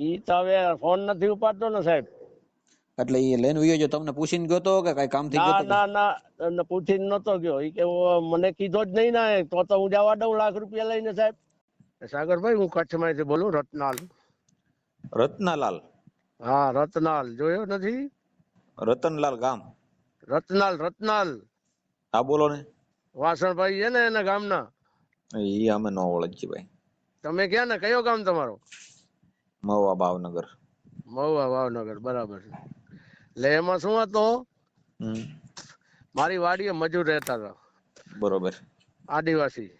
ઈ તો હવે ફોન નથી ઉપાડતો ને સાહેબ. એટલે એ લઈને વયો ગયો, તમને પૂછીને ગયો તો કે કઈ કામ થી ગયો ના તો? ના ના, તમને પૂછીને નતો ગયો. ઈ કે મને કીધો જ નહીં ને, તો હું જવા દઉં લાખ રૂપિયા લઈને સાહેબ. સાગરભાઈ, હું કચ્છમાંથી બોલું, રત્નાલ. રત્નાલાલ? હા, રત્નાલ જોયો નથી? રતનલાલ ગામ? રત્નાલ, રત્નાલ. હા બોલો ને. વાસણભાઈ છે ને એના ગામના. એ અમે ન ઓળખીએ ભાઈ. તમે ક્યાં ને, કયો ગામ તમારો? મહુવા, ભાવનગર. મહુવા, ભાવનગર, બરાબર છે. એટલે એમાં શું હતો, મારી વાડીએ મજૂર રહેતા હતા, બરોબર. આદિવાસી.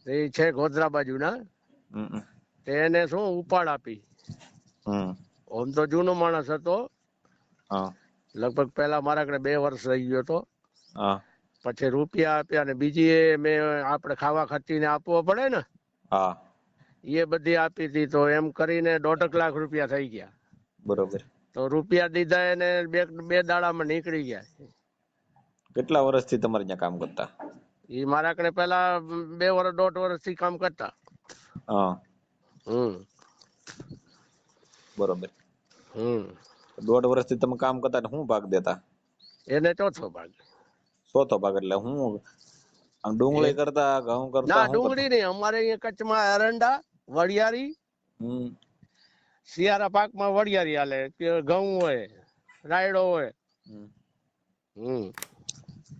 એ છે ગોધરા બાજુના. એને શું ઉપાડ આપી. આમ તો જૂનો માણસ હતો, લગભગ પેલા મારા કને 2 વર્ષ રહી ગયો હતો. પછી રૂપિયા આપ્યા, અને બીજી મેં આપણે ખાવા ખર્ચીને આપવો પડે ને, એ બધી આપી હતી. તો એમ કરીને 1.5 લાખ રૂપિયા થઈ ગયા. બરોબર. તો રૂપિયા દીધા એને બે દાડામાં નીકળી ગયા. કેટલા વર્ષથી તમારે ત્યાં કામ કરતા? એ મારા કને પેલા 2 વર્ષ 1.5 વર્ષથી કામ કરતા. બરોબર. 1.5 વર્ષથી તમે કામ કરતા, શું ભાગ દેતા એને? ચોથો ભાગ. ચોથો ભાગ એટલે હું આમ ડુંગળી કરતા, ઘઉં કરતા? ના, ડુંગળી નહીં. અમારે અહીંયા કચ્છમાં એરંડા, વડિયારી, શિયાળા પાકમાં વડિયારી હાલે, ઘઉં હોય, રાયડો હોય.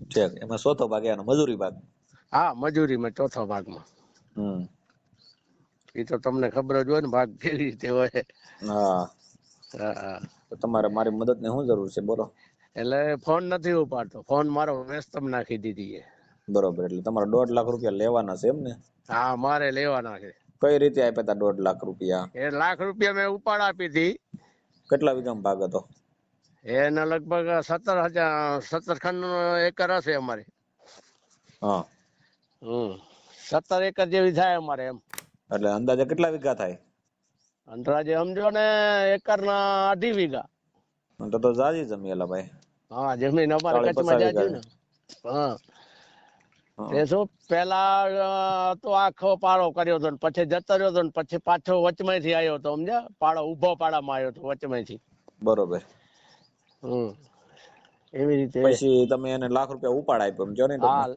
ઠીક. એમાં ચોથો ભાગ એનો મજૂરી ભાગ? હા, મજૂરીમાં ચોથા ભાગમાં. એ તો તમને ખબર જ હોય ને, ભાગ કેવી રીતે હોય. તો તમારે મારી મદદ ની શું જરૂર છે, બોલો? એટલે ફોન નથી ઉપાડતો. ફોન મારો વ્યસ્તમ નાખી દીધી. બરોબર. એટલે તમારે 1.5 લાખ રૂપિયા લેવાના છે એમ ને? હા, મારે લેવાના છે. કઈ રીતે આપ્યા હતા 1.5 લાખ રૂપિયા? એ લાખ રૂપિયા મેં ઉપાડ આપી હતી. કેટલા વીઘામાં ભાગ હતો? એને લગભગ 17 ખંડ એકર હશે અમારે. 17 એકર જેવી થાય અમારે એમ. એટલે અંદાજે કેટલા વીઘા થાય? અંદાજે સમજો ને એકર ના 2.5 વીઘા. તો જાજી જમી એલા ભાઈ. હા, જમીન અમારે કચ્છમાં જાજી ને. તે શું પેલા તો આખો પાડો કર્યો હતો, પછી જતો રહ્યો હતો, પછી પાછો વચમાંથી આવ્યો હતો, સમજ્યા? પાડો ઉભો પાડામાં આવ્યો હતો વચમાંથી. બરોબર. એવી રીતે. પછી તમે એને લાખ રૂપિયા ઉપાડ આપ્યો એમ જો ને? હા,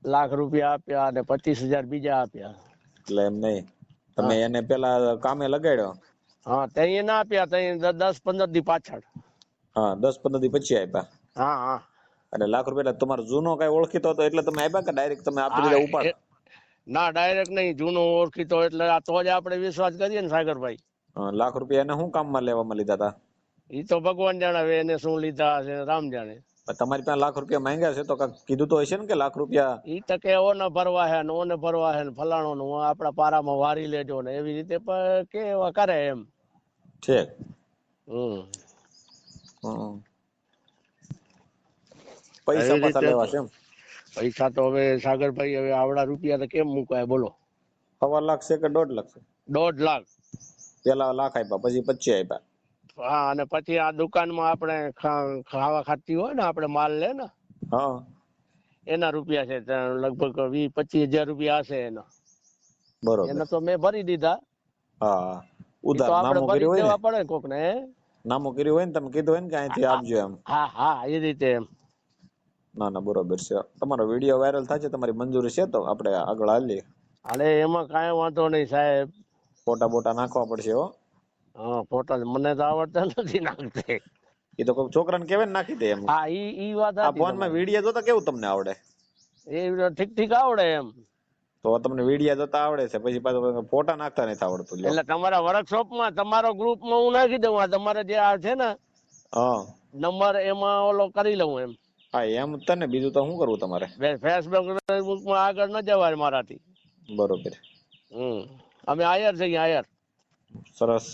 લાખ રૂપિયા આપ્યા અને 25,000 બીજા આપ્યા. એટલે એમ નહીં, તમે એને પેલા કામે લગાડ્યો? હા, ત્યાં ના આપ્યા, ત્યાં 10-15 દી પાછળ. 10-15 દી પછી આપ્યા? એટલે લાખ રૂપિયા તમારો જૂનો કઈ ઓળખીતો હતો એટલે તમે આપ્યા કે ડાયરેક્ટ તમે આપી દીધા ઉપાડ? ના, ડાયરેક્ટ નહીં, જૂનો ઓળખીતો એટલે તો જ આપણે વિશ્વાસ કરીએ ને સાગરભાઈ. લાખ રૂપિયા એને શું કામમાં લેવામાં લીધા હતા? એ તો ભગવાન જાણે એને શું લીધા હશે, રામ જાણે. તમારી પાસે લાખ રૂપિયા માંગ્યા છે તો કીધું તો હશે ને કે લાખ રૂપિયા? ઈ તો કે ઓને ભરવા હે ને ઓને ભરવા હે ને ફલાણો નું આપડા પારામાં વારી લેજો ને એવી રીતે કેવા કરે એમ. ઠીક. પૈસા પાછા લેવા છે એમ? પૈસા તો હવે સાગરભાઈ હવે આવડા રૂપિયા તો કેમ મુકાય બોલો? 1.25 લાખ છે કે 1.5 લાખ છે? 1.5 લાખ. પેલા લાખ આપ્યા, પછી 25 આપ્યા? હા, અને પછી આ દુકાનમાં આપણે ખાવા ખાતી હોય ને, આપણે માલ લે ને, એના રૂપિયા છે લગભગ 20-25 હજાર રૂપિયા હશે એના. બરોબર. એને તો મેં ભરી દીધા. ઉધાર નામું કર્યું હોય ને, પડે કોક ને નામું કર્યું હોય ને, તમે કીધું હોય ને કે અહીંથી આપજો એમ. હા, એ રીતે એમ. ના, બરોબર છે. તમારો વિડીયો વાયરલ થાય છે, તમારી મંજૂરી છે તો આપણે આગળ હાલીએ. અરે એમાં કાંઈ વાંધો નહીં સાહેબ. ફોટા બોટા નાખવા પડશે હો. ફોટા મને તો આવડતા નથી નાખતે. એ તો કોઈ છોકરાને કેવાય ને નાખી દે એમ. હા, ઈ વાત આ ફોન માં વિડીયો જોતા કેવું તમને આવડે? એ ઠીક આવડે એમ. તો તમને વિડીયો જોતા આવડે છે, પછી પાછું ફોટા નાખતા નથી આવડતું? એટલે તમારા વર્કશોપ માં, તમારો ગ્રુપ માં હું નાખી દઉં. તમારે જે આ છે ને નંબર, એમાં ઓલો કરી લઉં એમ. હા, એમ તને બીજું તો શું કરવું તમારે? ફેસબુક માં આગળ ન જવાય મારાથી. બરોબર. અમે આયર છીએ, આયર. સરસ.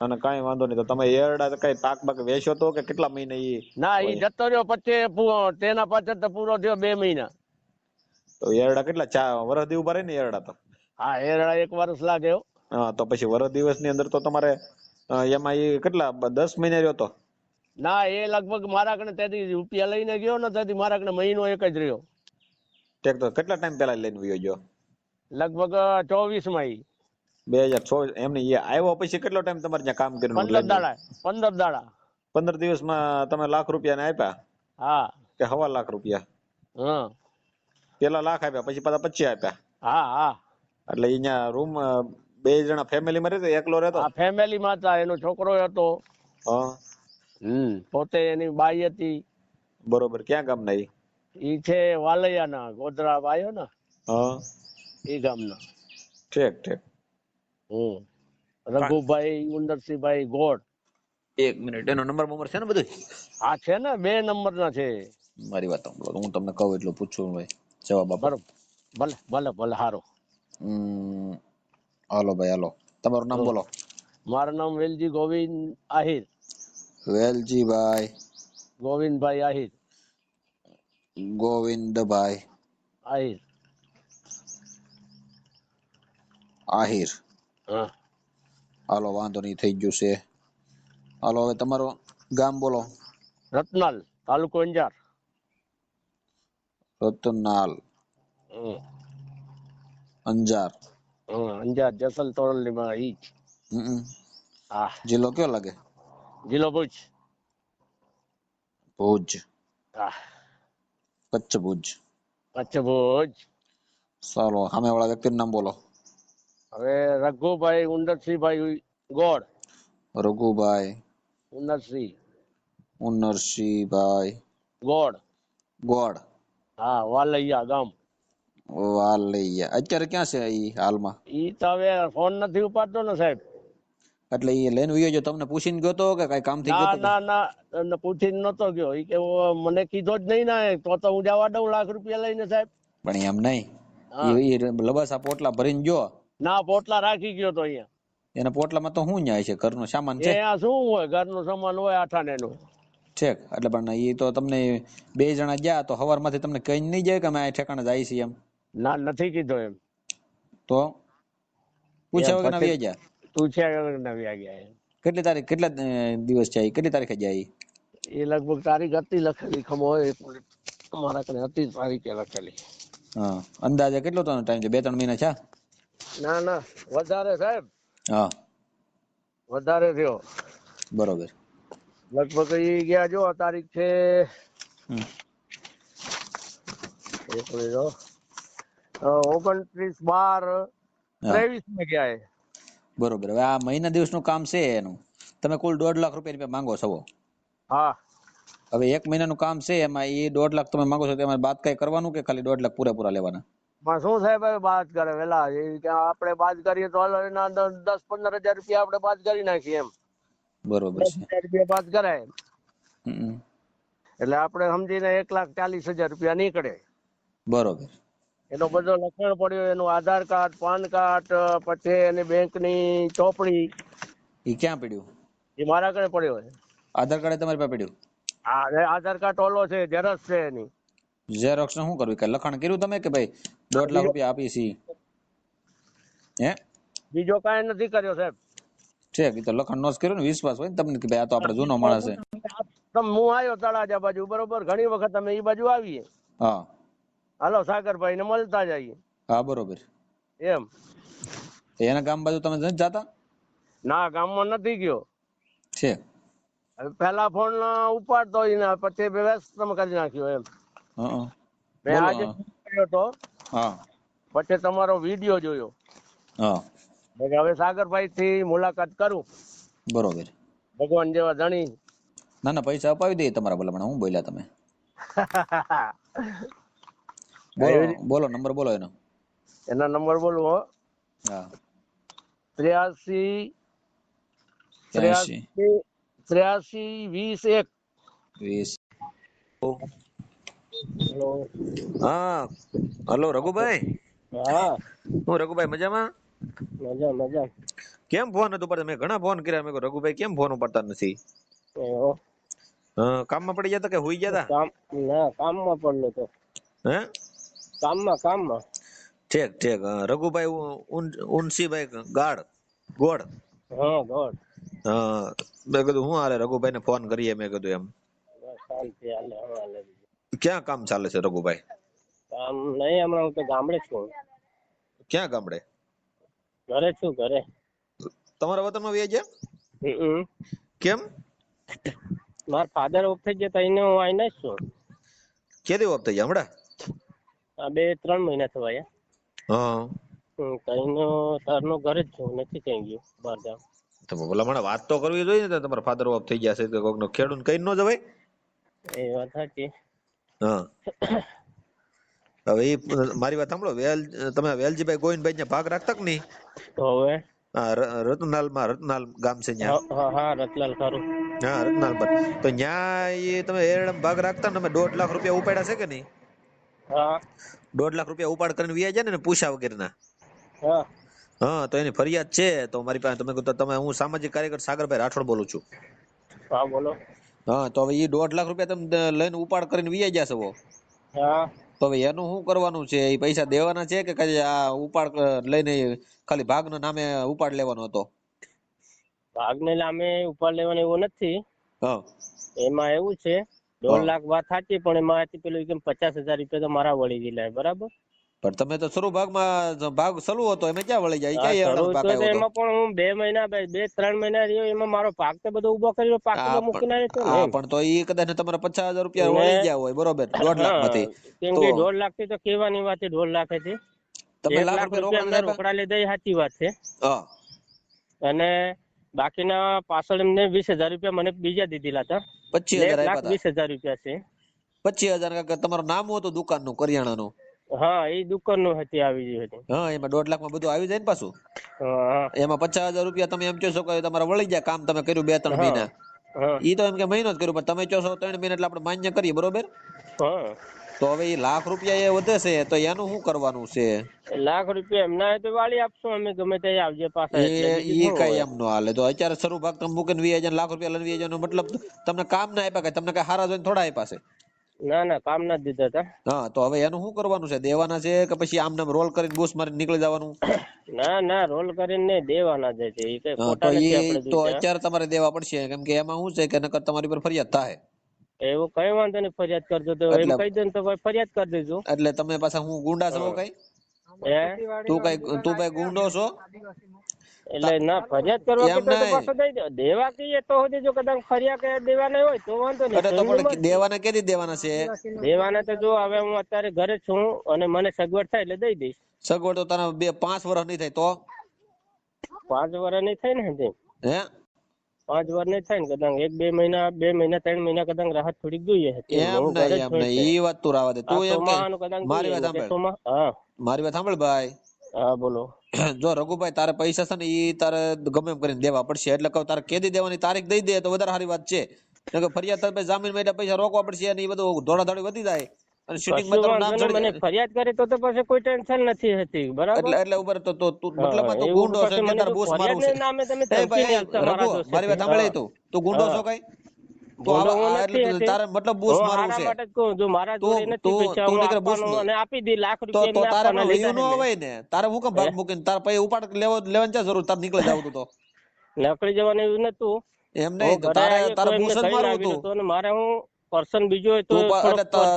અને કઈ વાંધો નહીં. તો તમે એરડા કઈ પાક બાક વેચો તો કે કેટલા મહિને? ના, ઈ જતો રહ્યો પછી તેના પાછળ તો પૂરો થયો 2 મહિના. તો એરડા કેટલા વર્ષ દી ઉભા રહે ને એરડા તો? હા, એરડા 1 વર્ષ લાગે. તો પછી વર્ષ દિવસ ની અંદર તો તમારે એમાં એ કેટલા 10 મહિના રહ્યો તો? ના, એ લગભગ મારા કને ત્યાંથી રૂપિયા લઈને ગયો ને, ત્યાંથી મારા કને મહિનો 1 જ રહ્યો. તો કેટલા ટાઈમ પેલા લઈને ગયો? લગભગ 24 માં 2024 એમને એ આવ્યો પછી કેટલો ટાઈમ તમારે ત્યાં કામ કર્યું 15 દાડા 15 દાડા 15 દિવસમાં તમે લાખ રૂપિયા ને આપ્યા? હા. કે 1.5 લાખ રૂપિયા? હા. પેલા લાખ આપ્યા પછી પાછા 25 આપ્યા? હા હા. એટલે અહીંયા રૂમ 2 જણા ફેમિલી માં રહેતો એકલો રહેતો? આ ફેમિલી માં હતા, એનો છોકરો હતો. હા. પોતે એની બાઈ હતી. બરોબર. ક્યાં ગામ ના ઈ છે વાલૈયા ના, ગોધરા આવ્યો ને એ ગામ ના. ઠીક ઠીક. રઘુભાઈ ઉંદરસિંહભાઈ ગોળ. 1 મિનિટ, એનો નંબર છે ને બધું? હા છે ને, 2 નંબર ના છે. મારી વાત સાંભળો, હું તમને કહું એટલું પૂછું ભાઈ, જવાબ આપો. ભલે ભલે ભલે, હારો. હાલો ભાઈ હાલો, તમારું નામ બોલો. મારું નામ વેલજી ગોવિંદ આહિર. વેલજીભાઈ ગોવિંદભાઈ આહિર. ગોવિંદભાઈ આહિર. આહિર. હા. હાલો, વાંધો નહીં, થઈ ગયું છે. હાલો, હવે તમારું ગામ બોલો. રતનાલ, તાલુકો અંજાર. રતનાલ, અંજાર. અંજાર જસલ તોરલ ની માં ઈ. જિલ્લો કયો લાગે? જિલ્લો ભુજ. ભુજ. કચ્છ ભુજ. કચ્છ ભુજ. ચાલો, સામે વાળા વ્યક્તિનું નામ બોલો. હવે રઘુભાઈ ઉંદરસિંહભાઈ ગોળ. રઘુભાઈ ઉંદરસિંહભાઈ ગોળ. ગોળ. હા, વાલૈયા ગામ. વાલૈયા. અત્યારે ક્યાં છે ઈ હાલમાં? ઈ તો હવે ફોન નથી ઉપાડતો ને સાહેબ. એટલે ઈ લઈને વયો જો, તમને પૂછીને ગયો તો કે કઈ કામ થી ગયો તો? ના ના ના, પૂછીને નતો ગયો. ઈ કે મને કીધો જ નહીં ને, તો હું જવા દઉં લાખ રૂપિયા લઈને સાહેબ. પણ એમ નહીં, ઈ લબાસા પોટલા ભરીને ગયો. ના, પોટલા રાખી ગયો તો અહીંયા. એના પોટલામાં તો શું ન્યાય છે? ઘરનો સામાન છે? અહીંયા શું હોય? ઘરનો સામાન હોય, આઠાને નું. ઠીક. એટલે પણ ઈ તો તમને 2 જણા ગયા તો સવારમાંથી તમને કઈ નહીં જાય કે અમે આ ઠેકાણે જાય છે એમ? ના, નથી કીધો એમ. તો પૂછ્યા વગર ના ગયા? પૂછ્યા વગર ના ગયા. કેટલી તારીખ, કેટલા દિવસ છે? કેટલી તારીખે જાય? એ લગભગ તારીખ હતી લખેલી, ખબર હોય અમારા કને હતી તારીખે લખેલી. હા. અંદાજે કેટલો ટાઈમ છે? 2-3 મહિના છે? ના ના, વધારે સાહેબ. હા, વધારે થયો. બરોબર. લગભગ એ ગયા, જો તારીખ છે 29/12/23 માં ગયા. બરોબર. હવે આ મહિના દિવસનું કામ છે એનું, તમે કુલ 1.5 લાખ રૂપિયા માંગો છો? હા. હવે 1 મહિનાનું કામ છે, એમાં એ 1.5 લાખ તમે માંગો છો, તેમાં બાદ કઈ કરવાનું કે ખાલી 1.5 લાખ પૂરેપૂરા લેવાના? શું સાહેબ બાદ કરે વેલા? આપણે બાદ કરીએ તો 10-15 હજાર રૂપિયા આપણે બાદ કરી નાખીએ એમ. બરોબર છે. 10,000 રૂપિયા બાદ કરાય એટલે આપણે સમજીને 1,40,000 રૂપિયા નીકળે. બરોબર. એનો બધો લખાણ પડ્યો, એનું આધાર કાર્ડ, પાન કાર્ડ, પછી એની બેંક ની ચોપડી. એ ક્યાં પડ્યું? એ મારા ઘરે પડ્યો. આધાર કાર્ડ તમારી પાસે પડ્યું? આધાર કાર્ડ ઓલો છે, ઝેરોક્ષ છે એની. ઝેરોક્ષ ને શું કરવું? કઈ લખાણ કર્યું તમે કે ભાઈ 1.5 લાખ રૂપિયા આપી છી? હે, બીજો કાંઈ નથી કર્યો સાહેબ. ઠીક. એ તો લખાણ નો જ કર્યું ને, વિશ્વાસ હોય ને તમને કે ભાઈ આ તો આપણે જૂનો માણસ છે. હું આવ્યો તળાજા બાજુ, બરોબર, ઘણી વખત અમે એ બાજુ આવીએ. હા. હાલો સાગરભાઈ ને મળતા જઈએ. હા, બરોબર. એમ. એના ગામ બાજુ તમે નથી જાતા? ના, ગામમાં નથી ગયો. છે. પેલા ફોન ઉપાડતો પછી વ્યસ્ત કરી નાખ્યો એમ. મેં આજે કર્યો તો. હા. પછી તમારો વિડીયો જોયો. હા. હવે સાગરભાઈ થી મુલાકાત કરું. બરોબર. ભગવાન જેવા ધણી. ના ના, પૈસા અપાવી દે તમારા ભલામણ. હું બોલ્યા તમે? બોલો નંબર બોલો એનો. એના નંબર બોલું હો. હા. 83 હા. હલો રઘુભાઈ. હા. હું રઘુભાઈ મજામાં? મજા. કેમ ફોન નતો પડતો? મેં ઘણા ફોન કર્યા. મેં રઘુભાઈ કેમ ફોન ઉપાડતા નથી? કામમાં પડી જતા કે હુઈ ગયા? ના, કામમાં પડલો તો. હે? કામમાં. ઠીક. રઘુભાઈ ઉનસીભાઈ ગોળ. હા, ગોળ. મેં કીધું હું હાલે રઘુભાઈ ને ફોન કરીએ. મેં કીધું એમ. ક્યાં કામ ચાલે છે રઘુભાઈ? કામ નહીં, હમણાં હું તો ગામડે છું. ક્યાં ગામડે? ઘરે છું ઘરે. તમારા વતનમાં વ્યા ગયા? કેમ? મારા ફાધર ઓફ થઈ ગયા તઈને હું આઈને જ છું. કેદી ઓફ થઈ ગયા? હમણાં? આ 2-3 મહિના થવા. હા. તઈને તારનો ઘરે જ છું, નથી કઈ ગયો બહાર ગામ. તો બોલા મને વાત તો કરવી જોઈએ ને, તમારા ફાધર ઓફ થઈ ગયા છે તો કોકનો ખેડૂત કઈ ન જવાય? એ વાત સાચી. હા. હવે ઈ મારી વાત સાંભળો, તમે વેલજીભાઈ ગોવિંદભાઈ ને ભાગ રાખતા કે નહીં? તો હવે રતનાલ ગામ છે ત્યાં. હા રતલાલ ખરું. હા રતનાલ પર તો ત્યાં તમે એરડમ ભાગ રાખતા ને, તમે 1.5 લાખ રૂપિયા ઉપાડ્યા છે કે નહીં? હા 1.5 લાખ રૂપિયા ઉપાડ કરીને વ્યા જાય ને પૂછ્યા વગરના. હા હા તો એની ફરિયાદ છે તો મારી પાસે તમે હું સામાજિક કાર્યકર સાગરભાઈ રાઠોડ બોલું છું. હા બોલો. હા તો હવે એ 1.5 લાખ રૂપિયા તમે લઈને ઉપાડ કરીને વ્યા ગયા છો. હા તો હવે એનું શું કરવાનું છે? એ પૈસા દેવાના છે કે કઈ આ ઉપાડ લઈને ખાલી ભાગના નામે ઉપાડ લેવાનો હતો? ભાગને નામે ઉપાડ લેવાનો એવો નથી. હા એમાં એવું છે 1.5 લાખ વાત સાચી, પણ એમાંથી પેલું કેમ 50,000 રૂપિયા તો મારા વળી ગયેલા, બરાબર? પણ તમે તો શરૂ ભાગમાં ભાગ સલુ હતો, એમાં ક્યાં વળી જાય? ક્યાં એમાં પણ હું 2 મહિના 2-3 મહિના રહ્યો, એમાં મારો ભાગ તો બધો ઉભો કર્યો, પાક તો મૂકીને આવ્યો તો ને. પણ તો એ કદાચ તમારા 50,000 રૂપિયા વળી ગયા હોય, બરોબર? 1.5 લાખ માંથી કેમ કે 1.5 લાખ થી તો કેવાની વાત છે, 1.5 લાખ હતી. તમે 1 લાખ રૂપિયા રોકડા લીધા એ સાચી વાત છે. અને બાકીના પાછળ એમને 20,000 રૂપિયા મને બીજા દીધેલા હતા. 25,000 રૂપિયા છે. 25,000 તમારું નામ હતું દુકાન નું, કરિયાણાનું? હા એ દુકાન નું હતી, આવી ગઈ હતી. હા એમાં 1.5 લાખ માં બધું આવી જાય ને પાછું. એમાં 50,000 રૂપિયા તમે એમ કહો છો કે તમારે વળી જાય, કામ તમે કર્યું 2-3 મહિના. ઈ તો એમ કે મહિનો જ કર્યું, પણ તમે કહો છો 3 મહિના એટલે આપણે માન્ય કરીએ, બરોબર? તો હવે એ લાખ રૂપિયા એ વધે છે તો એનું શું કરવાનું છે? લાખ રૂપિયા એમના તો વાળી આપશું અમે, ગમે તે આવજે પાછા. એ કઈ એમ નો હાલે. તો અત્યારે શરૂ ભાગ તમે મૂકીને વી જાય, લાખ રૂપિયા લઈને વી જાય, મતલબ તમને કામ ના આપ્યા, કે તમને કઈ હારા જોઈને થોડા આપ્યા છે? ના કામ ના દીધા હતા. હા તો હવે એનું શું કરવાનું છે? દેવાના છે કે પછી આમ નામ રોલ કરીને બૂસ મારીને નીકળી જવાનું? ના રોલ કરીને નહીં, દેવાના છે. એ કઈ ખોટા નથી આપણે. તો અત્યારે તમારે દેવા પડશે, કેમ કે એમાં શું છે કે નકર તમારી પર ફરિયાદ થાય. એવું કઈ વાંધો નહીં, ફરિયાદ કરજો તો એમ કહી દો ને તો ફરિયાદ કરી દેજો. એટલે તમે પાછા હું ગુંડા છો કઈ? તું ભાઈ ગુંડો છો? એટલે ના ફરિયાદ કરવા કે તો પાછો દઈ દો. દેવા કીએ તો હોજે, જો કદાચ ફરિયાદ કે દેવાના હોય તો વાંધો નહીં. તો પણ દેવાના કેદી દેવાના છે? દેવાના તો જો હવે હું અત્યારે ઘરે છું અને મને સગવડ થાય એટલે દઈ દઈશ. સગવડ તો તને 5 વર્ષ નહીં થાય તો? 5 વર્ષ નહીં થાય ને હજી. હે 5 વર્ષ નહીં થાય ને, કદાચ 1-2 મહિના 2 મહિના 3 મહિના કદાચ રાહત થોડીક જોઈએ. એમ નહીં, એ વાત તું રાવા દે. તું એમ મારી વાત સાંભળ. મારી વાત સાંભળ ભાઈ. હા બોલો. જો રઘુભાઈ તારે પૈસા છે ને એ તારે ગમે એમ કરીને દેવા પડશે, એટલે કહું તારે કેદી દેવાની તારીખ દઈ દે તો વધારે સારી વાત છે. ફરિયાદ તારે જામીન માટે પૈસા રોકવા પડશે અને એ બધું દોડાદોડી વધી જાય. અને શૂટિંગ માં તારું નામ ચડી જાય. ફરિયાદ કરે તો પછી કોઈ ટેન્શન નથી હતી, બરાબર? એટલે ઉપર તો મતલબ તો ગુંડો છે કે તાર બોસ મારું છે? એ ભાઈ રઘુ મારી વાત સાંભળે, તું ગુંડો છો કઈ? તો તારે મતલબ બોસ મારું છે. જો મારા જોડે નથી પૈસા હું આપવાનો અને આપી દી લાખ રૂપિયા. તો તારે વયું ન હોય ને, તારે હું કેમ ભાગ મૂકીને તારે પૈસા ઉપાડ લેવાની ક્યાં જરૂર? તારે નીકળી જાવ તો નીકળી જવાનું એવું નતું. એમ નહીં, તારે બોસ જ મારું હતું. મારે હું પર્સન બીજો હોય તો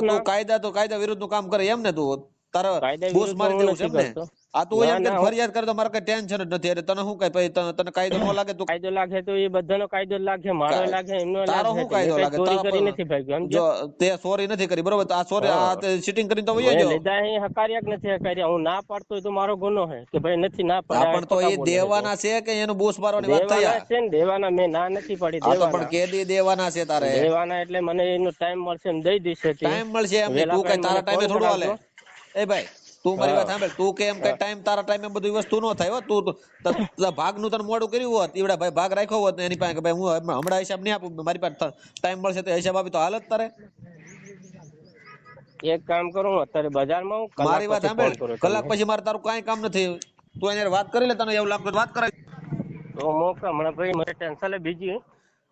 તું કાયદા વિરુદ્ધ નું કામ કરે એમ ને? તું તારા બોસ મારી દેવું છે એમ ને? આ તું એમ કે ફરિયાદ કરે તો મારે કઈ ટેન્શન જ નથી. એટલે તને શું કઈ તને કાયદો ન લાગે? તું કાયદો લાગે તો એ બધાનો કાયદો લાગે, મારો લાગે, એમનો લાગે. તારો શું કાયદો લાગે? ચોરી કરી નથી ભાઈ. જો તે ચોરી નથી કરી, બરોબર? આ ચોરી આ સીટિંગ કરીને તો વયો ગયો. લીધા એ હકાર્યા કે નથી હકાર્યા, હું ના પાડતો હોય તો મારો ગુનો છે કે ભાઈ નથી ના પાડ્યા. પણ તો એ દેવાના છે કે એનું બોસ મારવાની વાત થઈ છે ને? દેવાના, મેં ના નથી પાડી. પણ કેદી દેવાના છે તારે? દેવાના એટલે મને એનો ટાઈમ મળશે એમ દઈ દઈશ. ટાઈમ મળશે એમ? તું કઈ તારા ટાઈમે થોડું હાલે? એ ભાઈ તું મારી વાત સાંભળ. તું કે એમ કઈ ટાઈમ તારા ટાઈમે બધી વસ્તુ નો થાય. તું ભાગ નું તને મોડું કર્યું હોત, ઈવડા ભાઈ ભાગ રાખ્યો હોત એની પાસે, ભાઈ હું હમણાં હિસાબ નહીં આપું, મારી પાસે ટાઈમ મળશે તો હિસાબ આપી, તો હાલત તારે? એક કામ કરું, અત્યારે બજારમાં હું. મારી વાત સાંભળ, કલાક પછી મારે તારું કઈ કામ નથી. તું એને વાત કરી લે, તને એવું લાગતું વાત કરાય તો મોકા. હમણાં ભાઈ મારે ટેન્શન બીજી,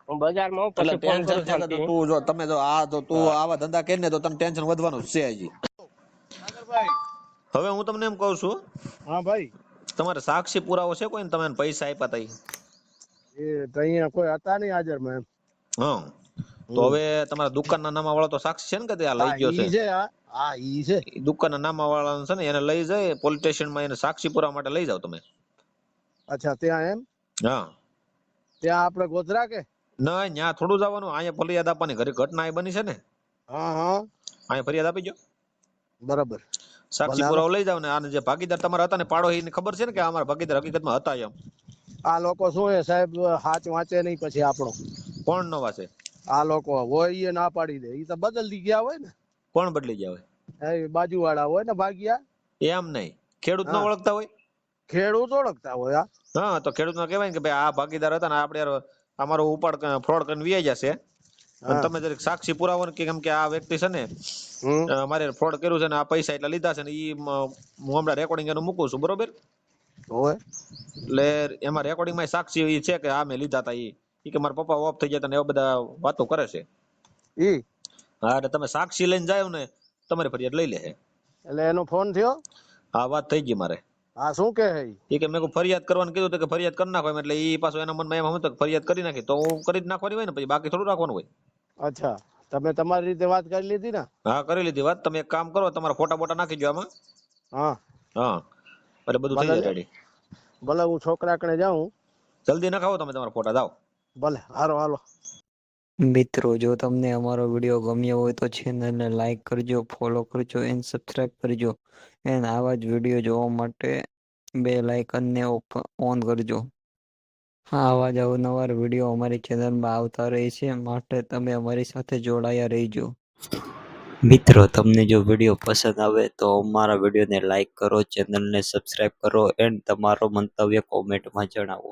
હું બજારમાં પછી ફોન કરું. તું જો તમે જો આ જો તું આવા ધંધા કરીને તો તને ટેન્શન વધવાનું છે હજી. હવે હું તમને એમ કહું છું. હા ભાઈ, તમારે સાક્ષી પુરાવો છે કોઈ? તમે પૈસા આપ્યા હતા? એ તો અહીંયા કોઈ હતા નહીં હાજર માં. હા તો હવે તમારા દુકાનના નામા વાળો તો સાક્ષી છે ને કે તે આ લઈ ગયો છે? ઈ છે હા ઈ છે. દુકાનના નામા વાળા છે ને એને લઈ જાય પોલીસ સ્ટેશનમાં, એને સાક્ષી પુરાવા માટે લઈ જાવ તમે. અચ્છા ત્યાં એમ? હા ત્યાં આપણે ગોધરા કે ના, ત્યાં થોડું જવાનું, અહીંયા ફરિયાદ આપવાની. ઘરે ઘટના બની છે ને, હા હા અહીંયા ફરિયાદ આપી ગયો. બરાબર. સાક્ષી પુરાવો લઈ જાવ ને આને જે ભાગીદાર તમારા હતા ને પાડો એને ખબર છે ને કે અમારા ભાગીદાર હકીકતમાં હતા એમ. આ લોકો શું હે સાહેબ, હાચ વાંચે નહીં પછી આપણો. કોણ નો વાંચે? આ લોકો હોય એ ના પાડી દે, ઈ તો બદલી ગયા હોય ને. કોણ બદલી ગયા હોય? એ બાજુ વાળા હોય ને ભાગ્યા. એમ નહીં, ખેડૂત ન ઓળખતા હોય? ખેડૂત ઓળખતા હોય. હા તો ખેડૂત ને કહેવાય કે ભાઈ આ ભાગીદાર હતા ને આપણે અમારો ઉપાડ ફ્રોડ કરીને વ્યાજ જશે, તમે જરીક સાક્ષી પુરાવો કે કેમ કે આ વ્યક્તિ છે ને મારે ફ્રોડ કર્યું છે ને આ પૈસા એટલા લીધા છે ને ઈ હું હમણાં રેકોર્ડિંગ એનું મૂકું છું, બરોબર? એટલે એમાં રેકોર્ડિંગ માં સાક્ષી છે કે આ મેં લીધા હતા, ઈ કે મારા પપ્પા ઓફ થઈ ગયા ને એવા બધા વાતો કરે છે. હા એટલે તમે સાક્ષી લઈને જાવ ને તમારી ફરિયાદ લઈ લે. એટલે એનો ફોન થયો? હા વાત થઈ ગઈ મારે. હા શું કે એ કે મેં ફરિયાદ કરવાનું કીધું તો કે ફરિયાદ કરી નાખો, એટલે ઈ પાછો એના મનમાં એમ હતું કે ફરિયાદ કરી નાખી તો હું કરી જ નાખવાની હોય ને, પછી બાકી થોડું રાખવાનું હોય. અચ્છા તમે તમારી રીતે વાત કરી લીધી ને? હા કરી લીધી વાત. તમે એક કામ કરો, તમારા ફોટા બોટા નાખી દો આમાં. હા એટલે બધું થઈ જાય રેડી. ભલે હું છોકરા કણે જાઉં. જલ્દી નખાવો તમે તમારા ફોટા, જાઓ. ભલે હાલો. મિત્રો જો તમને અમારો વિડીયો ગમ્યો હોય તો ચેનલને લાઈક કરજો, ફોલો કરજો એન્ડ સબસ્ક્રાઇબ કરજો. એન્ડ આવા જ વિડીયો જોવા માટે બેલ આઇકનને ઓન કરજો. આવા જ અવનવા વિડીયો અમારી ચેનલમાં આવતા રહે છે, માટે તમે અમારી સાથે જોડાયા રહેજો. મિત્રો તમને જો વિડીયો પસંદ આવે તો અમારા વિડીયોને લાઈક કરો, ચેનલને સબસ્ક્રાઇબ કરો એન્ડ તમારો મંતવ્ય કોમેન્ટમાં જણાવો.